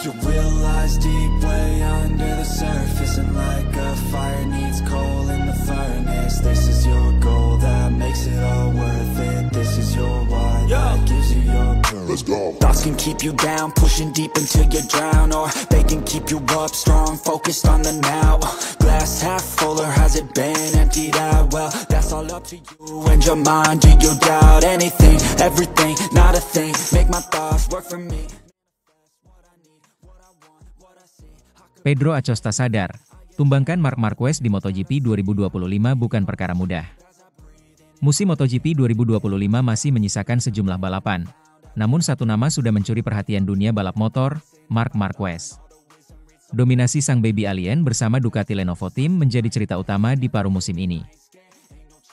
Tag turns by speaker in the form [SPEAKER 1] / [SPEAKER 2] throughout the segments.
[SPEAKER 1] You realize deep way under the surface, and like a fire needs coal in the furnace. This is your goal that makes it all worth it. This is your why that gives you your purpose. Let's go. Thoughts can keep you down, pushing deep until you drown, or they can keep you up strong, focused on the now. Glass half full, or has it been emptied out? Well, that's all up to you and your mind. Do you doubt anything, everything, not a thing? Make my thoughts work for me.
[SPEAKER 2] Pedro Acosta sadar, tumbangkan Marc Marquez di MotoGP 2025 bukan perkara mudah. Musim MotoGP 2025 masih menyisakan sejumlah balapan. Namun satu nama sudah mencuri perhatian dunia balap motor, Marc Marquez. Dominasi sang baby alien bersama Ducati Lenovo Team menjadi cerita utama di paruh musim ini.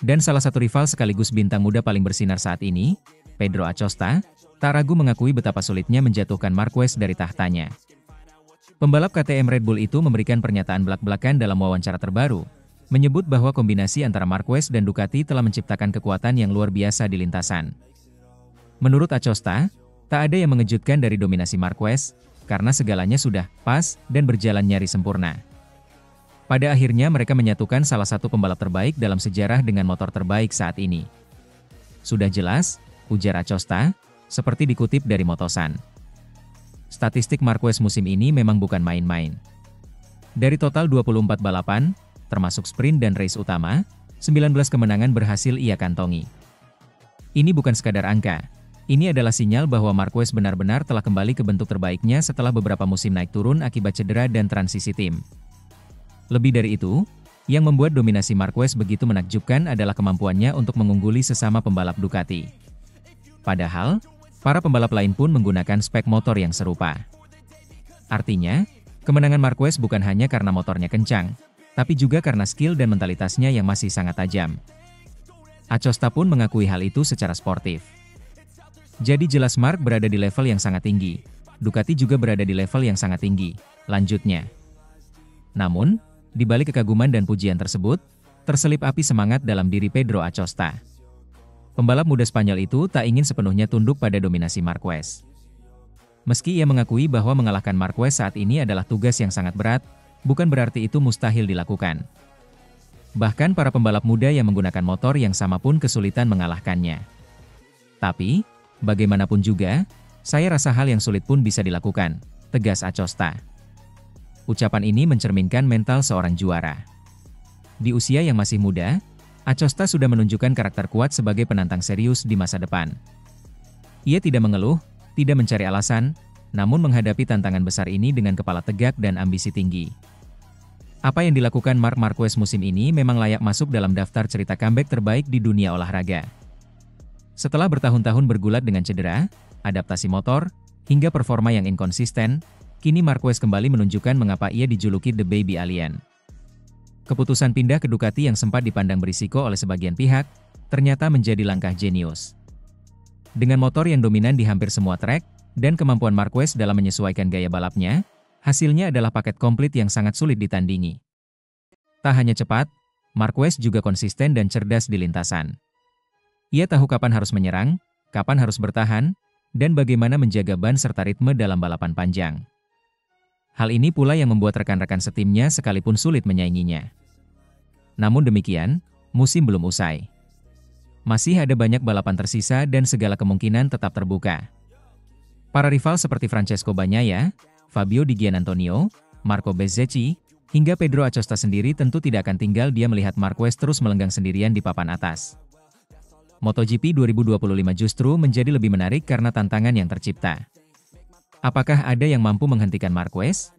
[SPEAKER 2] Dan salah satu rival sekaligus bintang muda paling bersinar saat ini, Pedro Acosta, tak ragu mengakui betapa sulitnya menjatuhkan Marquez dari tahtanya. Pembalap KTM Red Bull itu memberikan pernyataan belak-belakan dalam wawancara terbaru, menyebut bahwa kombinasi antara Marquez dan Ducati telah menciptakan kekuatan yang luar biasa di lintasan. Menurut Acosta, tak ada yang mengejutkan dari dominasi Marquez, karena segalanya sudah pas dan berjalan nyaris sempurna. Pada akhirnya mereka menyatukan salah satu pembalap terbaik dalam sejarah dengan motor terbaik saat ini. Sudah jelas, ujar Acosta, seperti dikutip dari Motosan. Statistik Marquez musim ini memang bukan main-main. Dari total 24 balapan, termasuk sprint dan race utama, 19 kemenangan berhasil ia kantongi. Ini bukan sekadar angka. Ini adalah sinyal bahwa Marquez benar-benar telah kembali ke bentuk terbaiknya setelah beberapa musim naik turun akibat cedera dan transisi tim. Lebih dari itu, yang membuat dominasi Marquez begitu menakjubkan adalah kemampuannya untuk mengungguli sesama pembalap Ducati. Padahal, para pembalap lain pun menggunakan spek motor yang serupa. Artinya, kemenangan Marquez bukan hanya karena motornya kencang, tapi juga karena skill dan mentalitasnya yang masih sangat tajam. Acosta pun mengakui hal itu secara sportif. Jadi jelas Marc berada di level yang sangat tinggi. Ducati juga berada di level yang sangat tinggi, lanjutnya. Namun, di balik kekaguman dan pujian tersebut, terselip api semangat dalam diri Pedro Acosta. Pembalap muda Spanyol itu tak ingin sepenuhnya tunduk pada dominasi Marquez. Meski ia mengakui bahwa mengalahkan Marquez saat ini adalah tugas yang sangat berat, bukan berarti itu mustahil dilakukan. Bahkan para pembalap muda yang menggunakan motor yang sama pun kesulitan mengalahkannya. Tapi, bagaimanapun juga, saya rasa hal yang sulit pun bisa dilakukan, tegas Acosta. Ucapan ini mencerminkan mental seorang juara. Di usia yang masih muda, Acosta sudah menunjukkan karakter kuat sebagai penantang serius di masa depan. Ia tidak mengeluh, tidak mencari alasan, namun menghadapi tantangan besar ini dengan kepala tegak dan ambisi tinggi. Apa yang dilakukan Marc Marquez musim ini memang layak masuk dalam daftar cerita comeback terbaik di dunia olahraga. Setelah bertahun-tahun bergulat dengan cedera, adaptasi motor, hingga performa yang inkonsisten, kini Marquez kembali menunjukkan mengapa ia dijuluki The Baby Alien. Keputusan pindah ke Ducati yang sempat dipandang berisiko oleh sebagian pihak, ternyata menjadi langkah jenius. Dengan motor yang dominan di hampir semua trek, dan kemampuan Marquez dalam menyesuaikan gaya balapnya, hasilnya adalah paket komplit yang sangat sulit ditandingi. Tak hanya cepat, Marquez juga konsisten dan cerdas di lintasan. Ia tahu kapan harus menyerang, kapan harus bertahan, dan bagaimana menjaga ban serta ritme dalam balapan panjang. Hal ini pula yang membuat rekan-rekan setimnya sekalipun sulit menyainginya. Namun demikian, musim belum usai. Masih ada banyak balapan tersisa dan segala kemungkinan tetap terbuka. Para rival seperti Francesco Bagnaia, Fabio Di Giannantonio, Marco Bezzecchi, hingga Pedro Acosta sendiri tentu tidak akan tinggal diam melihat Marquez terus melenggang sendirian di papan atas. MotoGP 2025 justru menjadi lebih menarik karena tantangan yang tercipta. Apakah ada yang mampu menghentikan Marquez?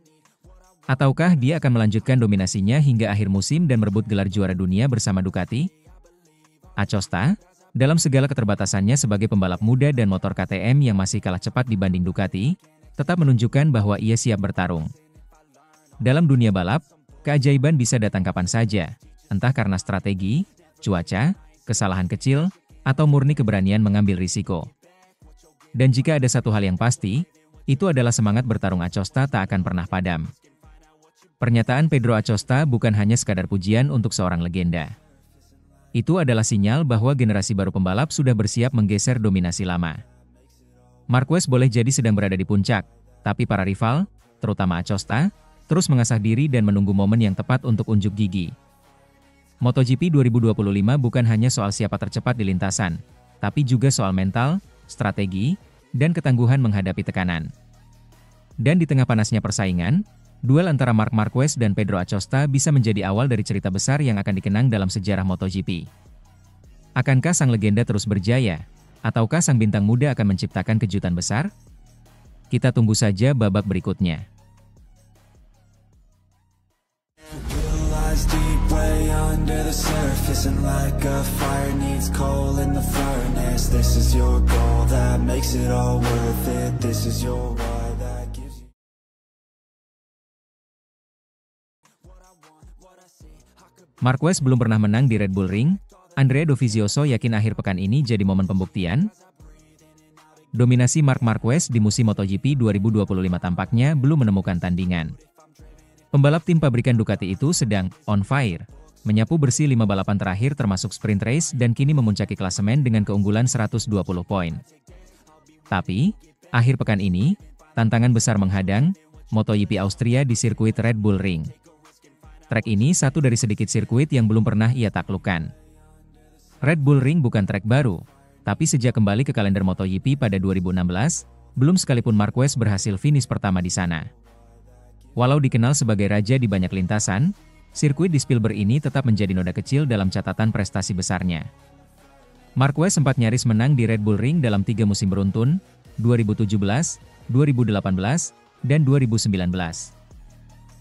[SPEAKER 2] Ataukah dia akan melanjutkan dominasinya hingga akhir musim dan merebut gelar juara dunia bersama Ducati? Acosta, dalam segala keterbatasannya sebagai pembalap muda dan motor KTM yang masih kalah cepat dibanding Ducati, tetap menunjukkan bahwa ia siap bertarung. Dalam dunia balap, keajaiban bisa datang kapan saja, entah karena strategi, cuaca, kesalahan kecil, atau murni keberanian mengambil risiko. Dan jika ada satu hal yang pasti, itu adalah semangat bertarung Acosta tak akan pernah padam. Pernyataan Pedro Acosta bukan hanya sekadar pujian untuk seorang legenda. Itu adalah sinyal bahwa generasi baru pembalap sudah bersiap menggeser dominasi lama. Marquez boleh jadi sedang berada di puncak, tapi para rival, terutama Acosta, terus mengasah diri dan menunggu momen yang tepat untuk unjuk gigi. MotoGP 2025 bukan hanya soal siapa tercepat di lintasan, tapi juga soal mental, strategi, dan ketangguhan menghadapi tekanan. Dan di tengah panasnya persaingan, duel antara Marc Marquez dan Pedro Acosta bisa menjadi awal dari cerita besar yang akan dikenang dalam sejarah MotoGP. Akankah sang legenda terus berjaya? Ataukah sang bintang muda akan menciptakan kejutan besar? Kita tunggu saja babak berikutnya.
[SPEAKER 1] Deep way under the surface, and like a fire needs coal in the furnace. This is your goal that makes it all worth it. This is your why that gives you
[SPEAKER 2] Marquez belum pernah menang di Red Bull Ring. Andrea Dovizioso yakin akhir pekan ini jadi momen pembuktian. Dominasi Marc Marquez di musim MotoGP 2025 tampaknya belum menemukan tandingan. Pembalap tim pabrikan Ducati itu sedang on fire, menyapu bersih 5 balapan terakhir termasuk sprint race dan kini memuncaki klasemen dengan keunggulan 120 poin. Tapi, akhir pekan ini, tantangan besar menghadang MotoGP Austria di sirkuit Red Bull Ring. Trek ini satu dari sedikit sirkuit yang belum pernah ia taklukkan. Red Bull Ring bukan trek baru, tapi sejak kembali ke kalender MotoGP pada 2016, belum sekalipun Marquez berhasil finish pertama di sana. Walau dikenal sebagai raja di banyak lintasan, sirkuit di Spielberg ini tetap menjadi noda kecil dalam catatan prestasi besarnya. Marquez sempat nyaris menang di Red Bull Ring dalam 3 musim beruntun, 2017, 2018, dan 2019.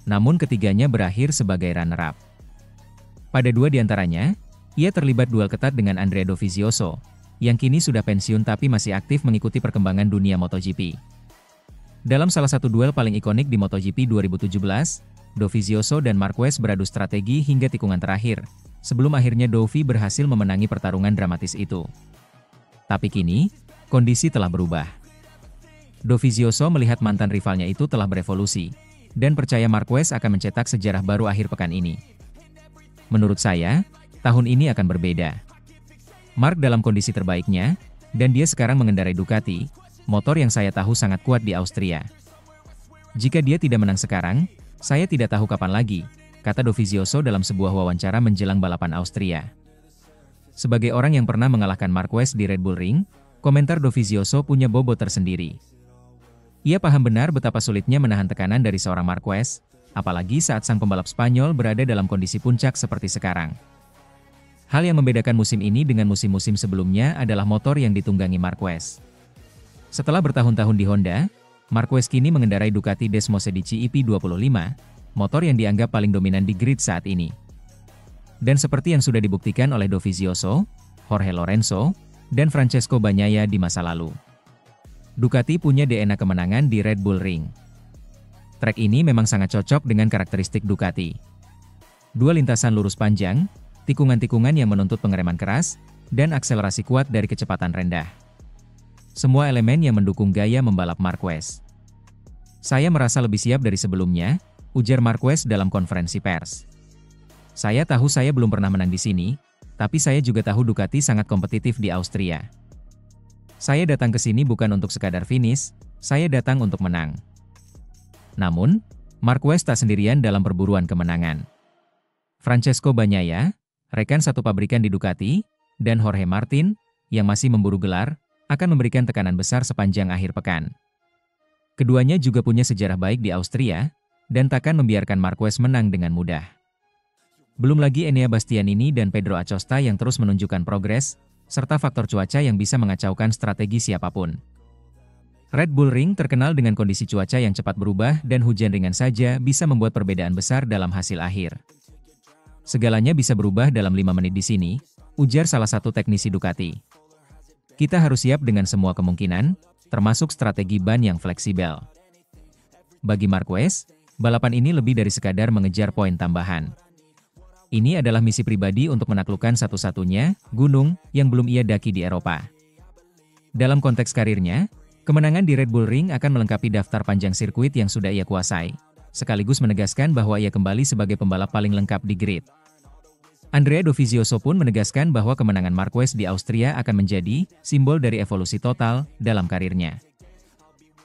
[SPEAKER 2] Namun ketiganya berakhir sebagai runner-up. Pada 2 diantaranya, ia terlibat duel ketat dengan Andrea Dovizioso, yang kini sudah pensiun tapi masih aktif mengikuti perkembangan dunia MotoGP. Dalam salah satu duel paling ikonik di MotoGP 2017, Dovizioso dan Marquez beradu strategi hingga tikungan terakhir, sebelum akhirnya Dovi berhasil memenangi pertarungan dramatis itu. Tapi kini, kondisi telah berubah. Dovizioso melihat mantan rivalnya itu telah berevolusi, dan percaya Marquez akan mencetak sejarah baru akhir pekan ini. Menurut saya, tahun ini akan berbeda. Marc dalam kondisi terbaiknya, dan dia sekarang mengendarai Ducati, motor yang saya tahu sangat kuat di Austria. Jika dia tidak menang sekarang, saya tidak tahu kapan lagi, kata Dovizioso dalam sebuah wawancara menjelang balapan Austria. Sebagai orang yang pernah mengalahkan Marquez di Red Bull Ring, komentar Dovizioso punya bobot tersendiri. Ia paham benar betapa sulitnya menahan tekanan dari seorang Marquez, apalagi saat sang pembalap Spanyol berada dalam kondisi puncak seperti sekarang. Hal yang membedakan musim ini dengan musim-musim sebelumnya adalah motor yang ditunggangi Marquez. Setelah bertahun-tahun di Honda, Marquez kini mengendarai Ducati Desmosedici EP25, motor yang dianggap paling dominan di grid saat ini. Dan seperti yang sudah dibuktikan oleh Dovizioso, Jorge Lorenzo, dan Francesco Bagnaia di masa lalu, Ducati punya DNA kemenangan di Red Bull Ring. Trek ini memang sangat cocok dengan karakteristik Ducati. 2 lintasan lurus panjang, tikungan-tikungan yang menuntut pengereman keras, dan akselerasi kuat dari kecepatan rendah. Semua elemen yang mendukung gaya membalap Marquez. Saya merasa lebih siap dari sebelumnya, ujar Marquez dalam konferensi pers. Saya tahu saya belum pernah menang di sini, tapi saya juga tahu Ducati sangat kompetitif di Austria. Saya datang ke sini bukan untuk sekadar finish, saya datang untuk menang. Namun, Marquez tak sendirian dalam perburuan kemenangan. Francesco Bagnaia, rekan satu pabrikan di Ducati, dan Jorge Martin, yang masih memburu gelar, akan memberikan tekanan besar sepanjang akhir pekan. Keduanya juga punya sejarah baik di Austria, dan takkan membiarkan Marquez menang dengan mudah. Belum lagi Enea Bastianini dan Pedro Acosta yang terus menunjukkan progres, serta faktor cuaca yang bisa mengacaukan strategi siapapun. Red Bull Ring terkenal dengan kondisi cuaca yang cepat berubah dan hujan ringan saja bisa membuat perbedaan besar dalam hasil akhir. Segalanya bisa berubah dalam 5 menit di sini, ujar salah satu teknisi Ducati. Kita harus siap dengan semua kemungkinan, termasuk strategi ban yang fleksibel. Bagi Marquez, balapan ini lebih dari sekadar mengejar poin tambahan. Ini adalah misi pribadi untuk menaklukkan satu-satunya gunung yang belum ia daki di Eropa. Dalam konteks karirnya, kemenangan di Red Bull Ring akan melengkapi daftar panjang sirkuit yang sudah ia kuasai, sekaligus menegaskan bahwa ia kembali sebagai pembalap paling lengkap di grid. Andrea Dovizioso pun menegaskan bahwa kemenangan Marquez di Austria akan menjadi simbol dari evolusi total dalam karirnya.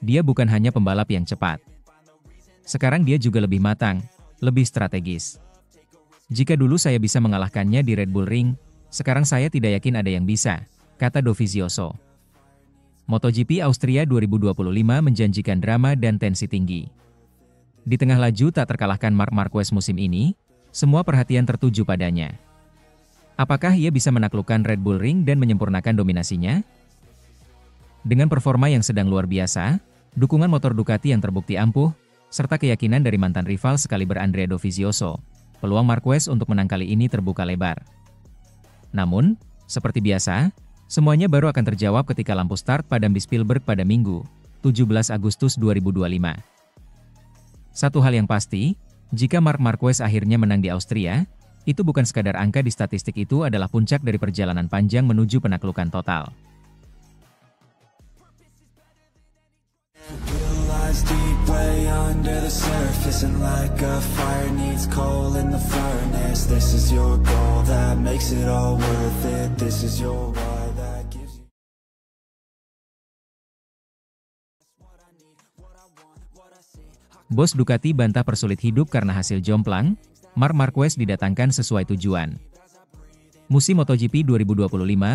[SPEAKER 2] Dia bukan hanya pembalap yang cepat. Sekarang dia juga lebih matang, lebih strategis. Jika dulu saya bisa mengalahkannya di Red Bull Ring, sekarang saya tidak yakin ada yang bisa, kata Dovizioso. MotoGP Austria 2025 menjanjikan drama dan tensi tinggi. Di tengah laju tak terkalahkan Marc Marquez musim ini, semua perhatian tertuju padanya. Apakah ia bisa menaklukkan Red Bull Ring dan menyempurnakan dominasinya? Dengan performa yang sedang luar biasa, dukungan motor Ducati yang terbukti ampuh, serta keyakinan dari mantan rival sekaliber Andrea Dovizioso, peluang Marquez untuk menang kali ini terbuka lebar. Namun, seperti biasa, semuanya baru akan terjawab ketika lampu start padam di Spielberg pada Minggu, 17 Agustus 2025. Satu hal yang pasti, jika Marc Marquez akhirnya menang di Austria, itu bukan sekadar angka di statistik, itu adalah puncak dari perjalanan panjang menuju penaklukan total.
[SPEAKER 1] Deep way under the surface, and like a fire needs coal in the furnace. This is your goal that makes it all worth it. This is your why that gives you what I need, what I want, what I see.
[SPEAKER 2] Bos Ducati bantah persulit hidup karena hasil jomplang. Marc Marquez didatangkan sesuai tujuan. Musim MotoGP 2025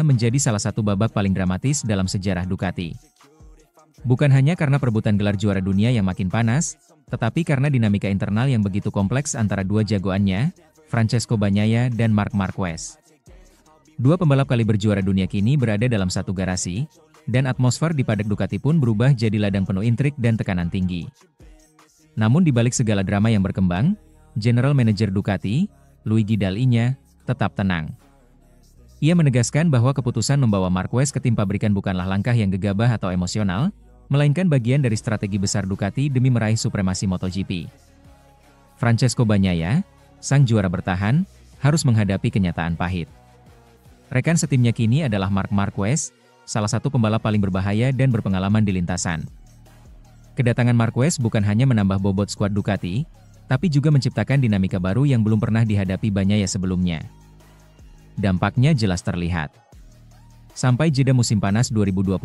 [SPEAKER 2] menjadi salah satu babak paling dramatis dalam sejarah Ducati. Bukan hanya karena perebutan gelar juara dunia yang makin panas, tetapi karena dinamika internal yang begitu kompleks antara dua jagoannya, Francesco Bagnaia dan Marc Marquez. Dua pembalap kali berjuara dunia kini berada dalam satu garasi, dan atmosfer di paddock Ducati pun berubah jadi ladang penuh intrik dan tekanan tinggi. Namun di balik segala drama yang berkembang, General Manager Ducati, Luigi Dall'Igna, tetap tenang. Ia menegaskan bahwa keputusan membawa Marquez ke tim pabrikan bukanlah langkah yang gegabah atau emosional, melainkan bagian dari strategi besar Ducati demi meraih supremasi MotoGP. Francesco Bagnaia, sang juara bertahan, harus menghadapi kenyataan pahit. Rekan setimnya kini adalah Marc Marquez, salah satu pembalap paling berbahaya dan berpengalaman di lintasan. Kedatangan Marquez bukan hanya menambah bobot skuad Ducati, tapi juga menciptakan dinamika baru yang belum pernah dihadapi Bagnaia sebelumnya. Dampaknya jelas terlihat. Sampai jeda musim panas 2025,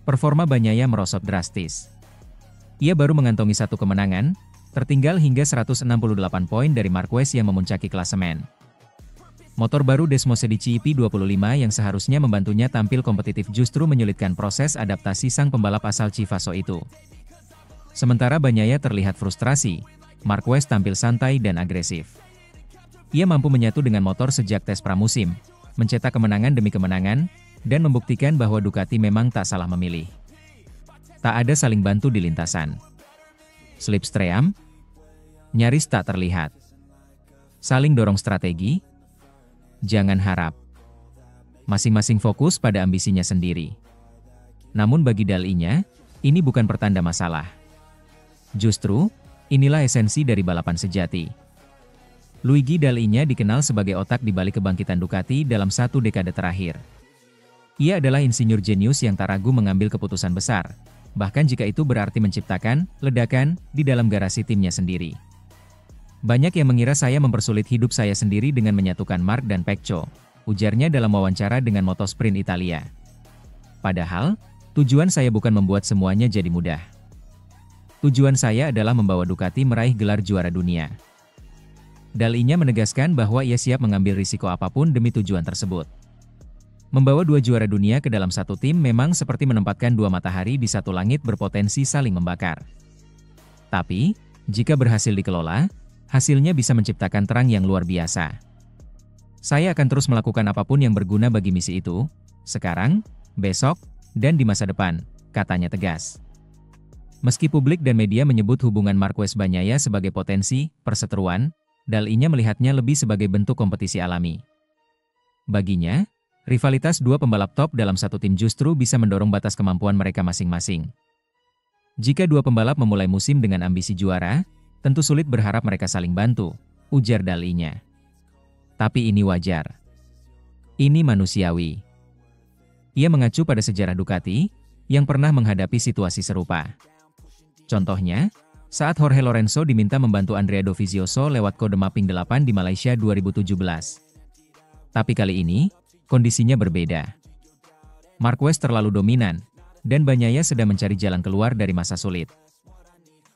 [SPEAKER 2] performa Bagnaia merosot drastis. Ia baru mengantongi satu kemenangan, tertinggal hingga 168 poin dari Marquez yang memuncaki klasemen. Motor baru Desmosedici EP25 yang seharusnya membantunya tampil kompetitif justru menyulitkan proses adaptasi sang pembalap asal Civaso itu. Sementara Bagnaia terlihat frustrasi, Marquez tampil santai dan agresif. Ia mampu menyatu dengan motor sejak tes pramusim, mencetak kemenangan demi kemenangan, dan membuktikan bahwa Ducati memang tak salah memilih. Tak ada saling bantu di lintasan. Slipstream? Nyaris tak terlihat. Saling dorong strategi? Jangan harap. Masing-masing fokus pada ambisinya sendiri. Namun bagi Dall'Igna, ini bukan pertanda masalah. Justru, inilah esensi dari balapan sejati. Luigi Dall'Igna dikenal sebagai otak di balik kebangkitan Ducati dalam satu dekade terakhir. Ia adalah insinyur jenius yang tak ragu mengambil keputusan besar, bahkan jika itu berarti menciptakan ledakan di dalam garasi timnya sendiri. Banyak yang mengira saya mempersulit hidup saya sendiri dengan menyatukan Marc dan Pecco, ujarnya dalam wawancara dengan Motosprint Italia. Padahal, tujuan saya bukan membuat semuanya jadi mudah. Tujuan saya adalah membawa Ducati meraih gelar juara dunia. Dall'Igna menegaskan bahwa ia siap mengambil risiko apapun demi tujuan tersebut. Membawa dua juara dunia ke dalam satu tim memang seperti menempatkan dua matahari di satu langit berpotensi saling membakar. Tapi, jika berhasil dikelola, hasilnya bisa menciptakan terang yang luar biasa. Saya akan terus melakukan apapun yang berguna bagi misi itu, sekarang, besok, dan di masa depan, katanya tegas. Meski publik dan media menyebut hubungan Marquez-Bagnaia sebagai potensi perseteruan, Dall'Igna melihatnya lebih sebagai bentuk kompetisi alami. Baginya, rivalitas dua pembalap top dalam satu tim justru bisa mendorong batas kemampuan mereka masing-masing. Jika dua pembalap memulai musim dengan ambisi juara, tentu sulit berharap mereka saling bantu, ujar Dall'Igna. Tapi ini wajar. Ini manusiawi. Ia mengacu pada sejarah Ducati, yang pernah menghadapi situasi serupa. Contohnya, saat Jorge Lorenzo diminta membantu Andrea Dovizioso lewat kode mapping 8 di Malaysia 2017. Tapi kali ini, kondisinya berbeda. Marquez terlalu dominan, dan Bagnaia sedang mencari jalan keluar dari masa sulit.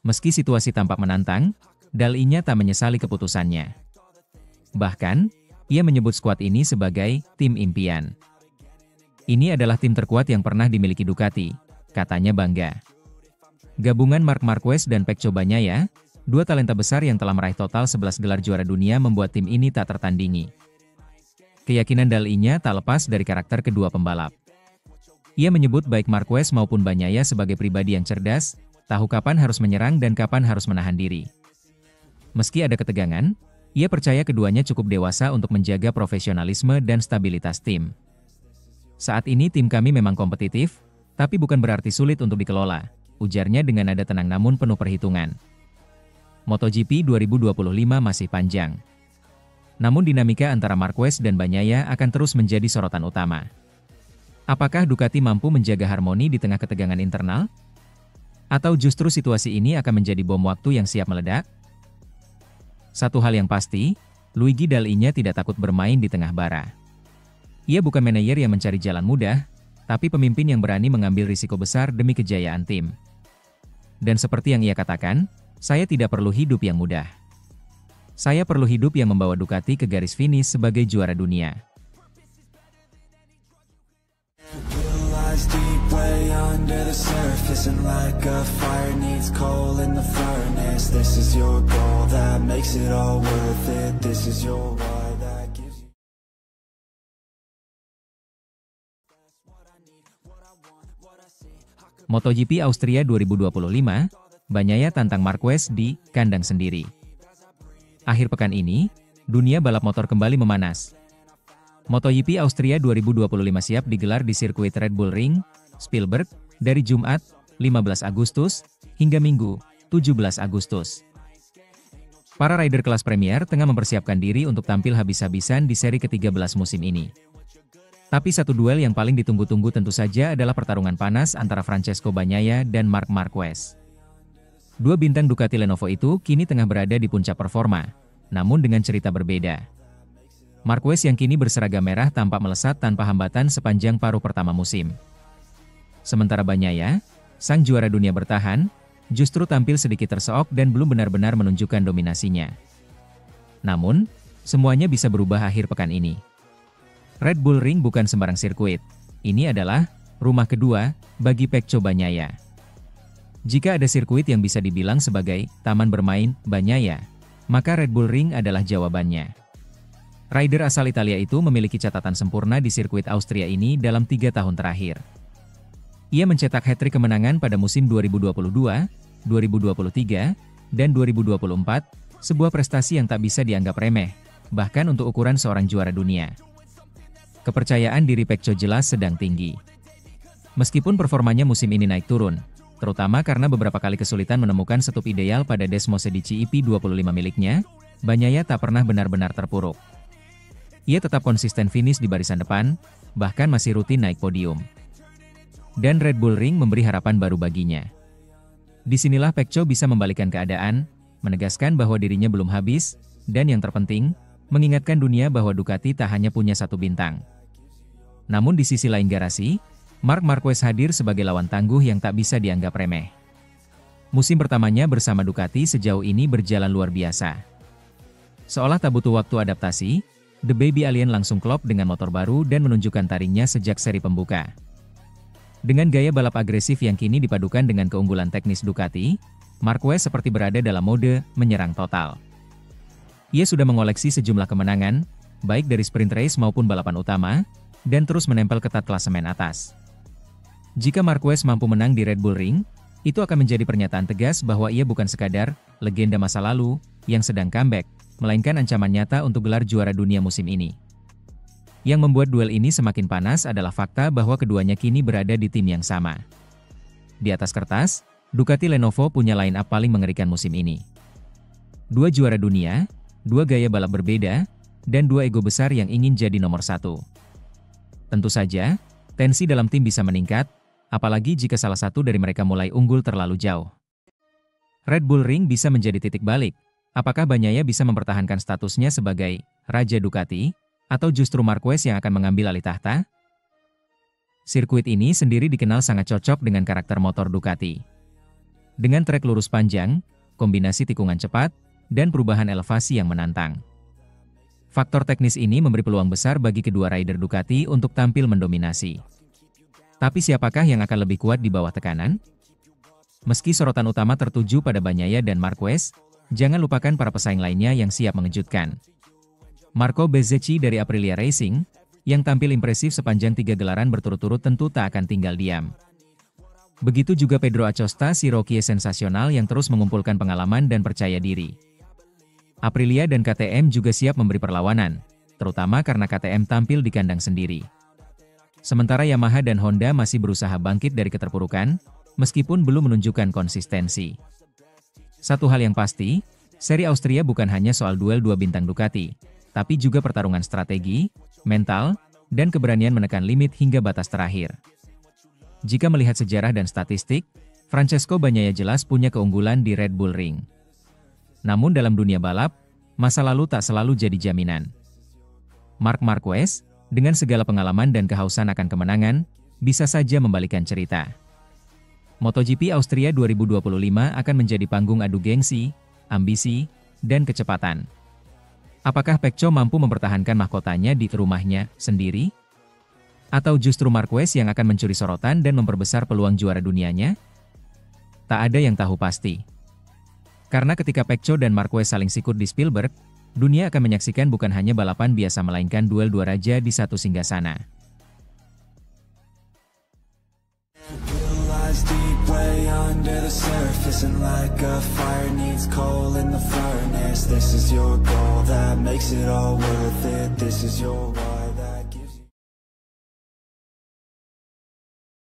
[SPEAKER 2] Meski situasi tampak menantang, Dal-Inya tak menyesali keputusannya. Bahkan, ia menyebut skuad ini sebagai tim impian. Ini adalah tim terkuat yang pernah dimiliki Ducati, katanya bangga. Gabungan Marc Marquez dan Pecco Bagnaia, dua talenta besar yang telah meraih total 11 gelar juara dunia membuat tim ini tak tertandingi. Keyakinan Dal-Inya tak lepas dari karakter kedua pembalap. Ia menyebut baik Marquez maupun Bagnaia sebagai pribadi yang cerdas, tahu kapan harus menyerang dan kapan harus menahan diri. Meski ada ketegangan, ia percaya keduanya cukup dewasa untuk menjaga profesionalisme dan stabilitas tim. Saat ini tim kami memang kompetitif, tapi bukan berarti sulit untuk dikelola, ujarnya dengan nada tenang namun penuh perhitungan. MotoGP 2025 masih panjang. Namun dinamika antara Marquez dan Bagnaia akan terus menjadi sorotan utama. Apakah Ducati mampu menjaga harmoni di tengah ketegangan internal? Atau justru situasi ini akan menjadi bom waktu yang siap meledak? Satu hal yang pasti, Luigi Dal-Inya tidak takut bermain di tengah bara. Ia bukan manajer yang mencari jalan mudah, tapi pemimpin yang berani mengambil risiko besar demi kejayaan tim. Dan seperti yang ia katakan, saya tidak perlu hidup yang mudah. Saya perlu hidup yang membawa Ducati ke garis finish sebagai juara dunia.
[SPEAKER 1] Deep way under the surface, and like a fire needs coal in the furnace. This is your goal that makes it all worth it. This is your why that gives you
[SPEAKER 2] MotoGP Austria 2025, Bagnaia tantang Marquez di kandang sendiri. Akhir pekan ini, dunia balap motor kembali memanas. MotoGP Austria 2025 siap digelar di sirkuit Red Bull Ring, Spielberg, dari Jumat, 15 Agustus, hingga Minggu, 17 Agustus. Para rider kelas Premier tengah mempersiapkan diri untuk tampil habis-habisan di seri ke-13 musim ini. Tapi satu duel yang paling ditunggu-tunggu tentu saja adalah pertarungan panas antara Francesco Bagnaia dan Marc Marquez. Dua bintang Ducati Lenovo itu kini tengah berada di puncak performa, namun dengan cerita berbeda. Marquez yang kini berseragam merah tampak melesat tanpa hambatan sepanjang paruh pertama musim. Sementara Bagnaia, sang juara dunia bertahan, justru tampil sedikit terseok dan belum benar-benar menunjukkan dominasinya. Namun, semuanya bisa berubah akhir pekan ini. Red Bull Ring bukan sembarang sirkuit. Ini adalah rumah kedua bagi Pecco Bagnaia. Jika ada sirkuit yang bisa dibilang sebagai taman bermain Bagnaia, maka Red Bull Ring adalah jawabannya. Rider asal Italia itu memiliki catatan sempurna di sirkuit Austria ini dalam 3 tahun terakhir. Ia mencetak hat-trick kemenangan pada musim 2022, 2023, dan 2024, sebuah prestasi yang tak bisa dianggap remeh, bahkan untuk ukuran seorang juara dunia. Kepercayaan diri Pecco jelas sedang tinggi. Meskipun performanya musim ini naik turun, terutama karena beberapa kali kesulitan menemukan setup ideal pada Desmosedici EP25 miliknya, Bagnaia tak pernah benar-benar terpuruk. Ia tetap konsisten finish di barisan depan, bahkan masih rutin naik podium. Dan Red Bull Ring memberi harapan baru baginya. Disinilah Pecco bisa membalikkan keadaan, menegaskan bahwa dirinya belum habis, dan yang terpenting, mengingatkan dunia bahwa Ducati tak hanya punya satu bintang. Namun di sisi lain garasi, Marc Marquez hadir sebagai lawan tangguh yang tak bisa dianggap remeh. Musim pertamanya bersama Ducati sejauh ini berjalan luar biasa. Seolah tak butuh waktu adaptasi, The Baby Alien langsung klop dengan motor baru dan menunjukkan taringnya sejak seri pembuka. Dengan gaya balap agresif yang kini dipadukan dengan keunggulan teknis Ducati, Marquez seperti berada dalam mode menyerang total. Ia sudah mengoleksi sejumlah kemenangan, baik dari sprint race maupun balapan utama, dan terus menempel ketat klasemen atas. Jika Marquez mampu menang di Red Bull Ring, itu akan menjadi pernyataan tegas bahwa ia bukan sekadar legenda masa lalu yang sedang comeback, melainkan ancaman nyata untuk gelar juara dunia musim ini. Yang membuat duel ini semakin panas adalah fakta bahwa keduanya kini berada di tim yang sama. Di atas kertas, Ducati Lenovo punya line-up paling mengerikan musim ini. Dua juara dunia, dua gaya balap berbeda, dan dua ego besar yang ingin jadi nomor satu. Tentu saja, tensi dalam tim bisa meningkat, apalagi jika salah satu dari mereka mulai unggul terlalu jauh. Red Bull Ring bisa menjadi titik balik. Apakah Bagnaia bisa mempertahankan statusnya sebagai Raja Ducati, atau justru Marquez yang akan mengambil alih tahta? Sirkuit ini sendiri dikenal sangat cocok dengan karakter motor Ducati. dengan trek lurus panjang, kombinasi tikungan cepat, dan perubahan elevasi yang menantang. Faktor teknis ini memberi peluang besar bagi kedua rider Ducati untuk tampil mendominasi. Tapi siapakah yang akan lebih kuat di bawah tekanan? Meski sorotan utama tertuju pada Bagnaia dan Marquez, jangan lupakan para pesaing lainnya yang siap mengejutkan. Marco Bezzecchi dari Aprilia Racing, yang tampil impresif sepanjang 3 gelaran berturut-turut tentu tak akan tinggal diam. Begitu juga Pedro Acosta si rookie sensasional yang terus mengumpulkan pengalaman dan percaya diri. Aprilia dan KTM juga siap memberi perlawanan, terutama karena KTM tampil di kandang sendiri. Sementara Yamaha dan Honda masih berusaha bangkit dari keterpurukan, meskipun belum menunjukkan konsistensi. Satu hal yang pasti, seri Austria bukan hanya soal duel dua bintang Ducati, tapi juga pertarungan strategi, mental, dan keberanian menekan limit hingga batas terakhir. Jika melihat sejarah dan statistik, Francesco Bagnaia jelas punya keunggulan di Red Bull Ring. Namun dalam dunia balap, masa lalu tak selalu jadi jaminan. Marc Marquez, dengan segala pengalaman dan kehausan akan kemenangan, bisa saja membalikan cerita. MotoGP Austria 2025 akan menjadi panggung adu gengsi, ambisi, dan kecepatan. Apakah Pecco mampu mempertahankan mahkotanya di rumahnya sendiri? Atau justru Marquez yang akan mencuri sorotan dan memperbesar peluang juara dunianya? Tak ada yang tahu pasti. Karena ketika Pecco dan Marquez saling sikut di Spielberg, dunia akan menyaksikan bukan hanya balapan biasa melainkan duel dua raja di satu singgasana.
[SPEAKER 1] Deep way under the surface, and like a fire needs coal in the furnace. This is your goal that makes it all worth it. This is your world.